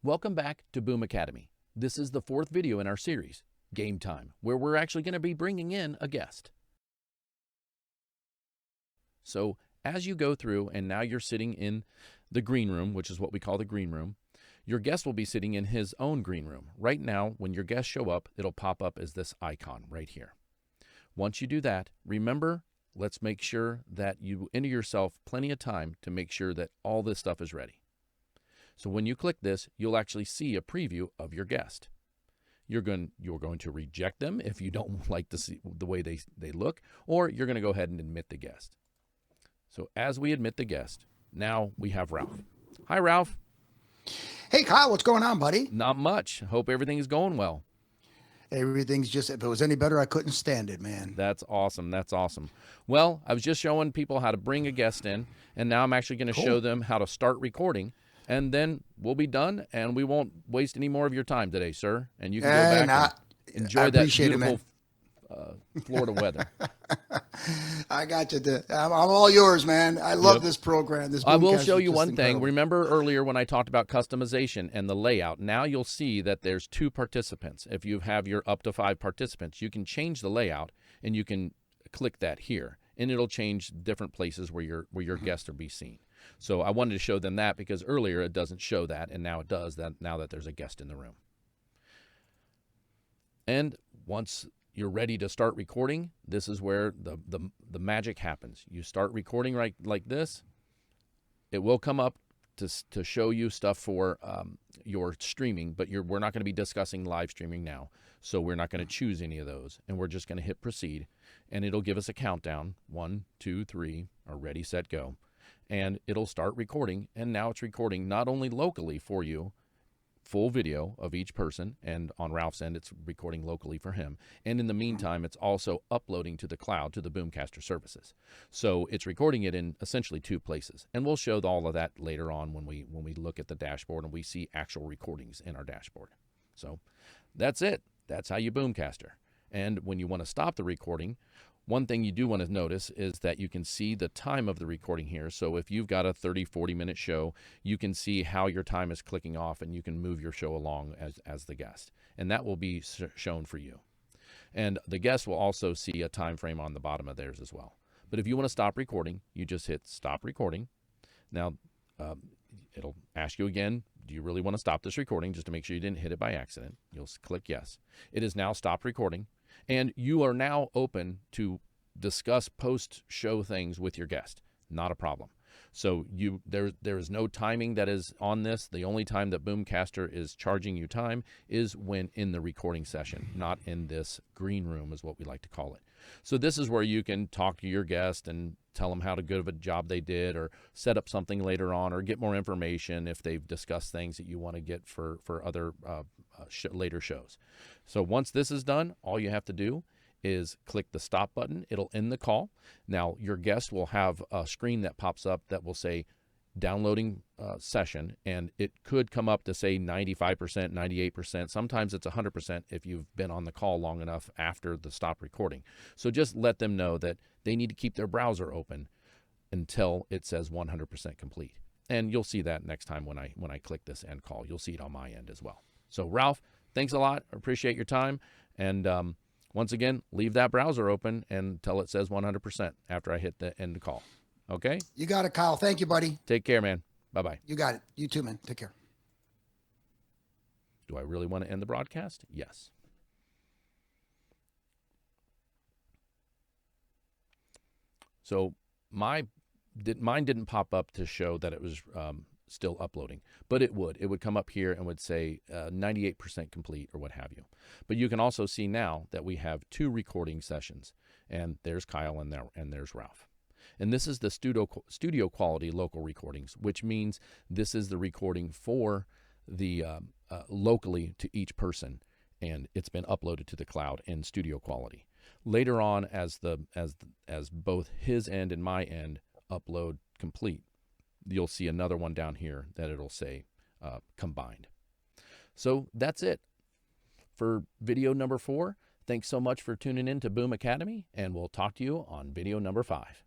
Welcome back to Boom Academy. This is the fourth video in our series, Game Time, where we're actually going to be bringing in a guest. So as you go through, and now you're sitting in the green room, which is what we call the green room, your guest will be sitting in his own green room. Right now, when your guests show up, it'll pop up as this icon right here. Once you do that, remember, let's make sure that you enter yourself plenty of time to make sure that all this stuff is ready. So when you click this, you'll actually see a preview of your guest. You're going to reject them if you don't like to see the way they look, or you're going to go ahead and admit the guest. So as we admit the guest, now we have Ralph. Hi, Ralph. Hey, Kyle, what's going on, buddy? Not much. Hope everything is going well. Everything's just, if it was any better, I couldn't stand it, man. That's awesome. That's awesome. Well, I was just showing people how to bring a guest in, and now I'm actually going to show them how to start recording. And then we'll be done, and we won't waste any more of your time today, sir. And you can go back and enjoy that beautiful Florida weather. I got you. I'm all yours, man. I love this program. I will show you one thing. Remember earlier when I talked about customization and the layout? Now you'll see that there's 2 participants. If you have your up to 5 participants, you can change the layout, and you can click that here, and it'll change different places where your guests will be seen. So I wanted to show them that because earlier it doesn't show that, and now it does, that now that there's a guest in the room. And once you're ready to start recording, this is where the magic happens. You start recording right like this. It will come up to show you stuff for your streaming, but we're not going to be discussing live streaming now. So we're not going to choose any of those, and we're just going to hit proceed, and it'll give us a countdown, 1, 2, 3, or ready, set, go. And it'll start recording, and now it's recording not only locally for you, full video of each person, and on Ralph's end, it's recording locally for him. And in the meantime, it's also uploading to the cloud, to the Boomcaster services. So it's recording it in essentially 2 places. And we'll show all of that later on when we look at the dashboard and we see actual recordings in our dashboard. So that's it. That's how you Boomcaster. And when you want to stop the recording, one thing you do want to notice is that you can see the time of the recording here. So if you've got a 30, 40-minute show, you can see how your time is clicking off, and you can move your show along as the guest. And that will be shown for you. And the guest will also see a time frame on the bottom of theirs as well. But if you want to stop recording, you just hit stop recording. Now, it'll ask you again, do you really want to stop this recording, just to make sure you didn't hit it by accident. You'll click yes. It is now stopped recording. And you are now open to discuss post-show things with your guest. Not a problem. So there is no timing that is on this. The only time that Boomcaster is charging you time is when in the recording session, not in this green room is what we like to call it. So this is where you can talk to your guest and tell them how good of a job they did, or set up something later on, or get more information if they've discussed things that you want to get for other later shows. So once this is done, all you have to do is click the stop button. It'll end the call. Now your guest will have a screen that pops up that will say downloading session, and it could come up to say 95%, 98%. Sometimes it's 100% if you've been on the call long enough after the stop recording. So just let them know that they need to keep their browser open until it says 100% complete. And you'll see that next time when I click this end call. You'll see it on my end as well. So Ralph, thanks a lot. I appreciate your time. And once again, leave that browser open until it says 100% after I hit the end call. Okay? You got it, Kyle. Thank you, buddy. Take care, man. Bye-bye. You got it. You too, man. Take care. Do I really want to end the broadcast? Yes. So mine didn't pop up to show that it was still uploading, but it would come up here and would say 98% complete or what have you. But you can also see now that we have 2 recording sessions, and there's Kyle and there's Ralph. And this is the studio quality local recordings, which means this is the recording for the locally to each person, and it's been uploaded to the cloud in studio quality. Later on, as both his end and my end upload complete, you'll see another one down here that it'll say combined. So that's it for video number 4. Thanks so much for tuning in to Boom Academy, and we'll talk to you on video number 5.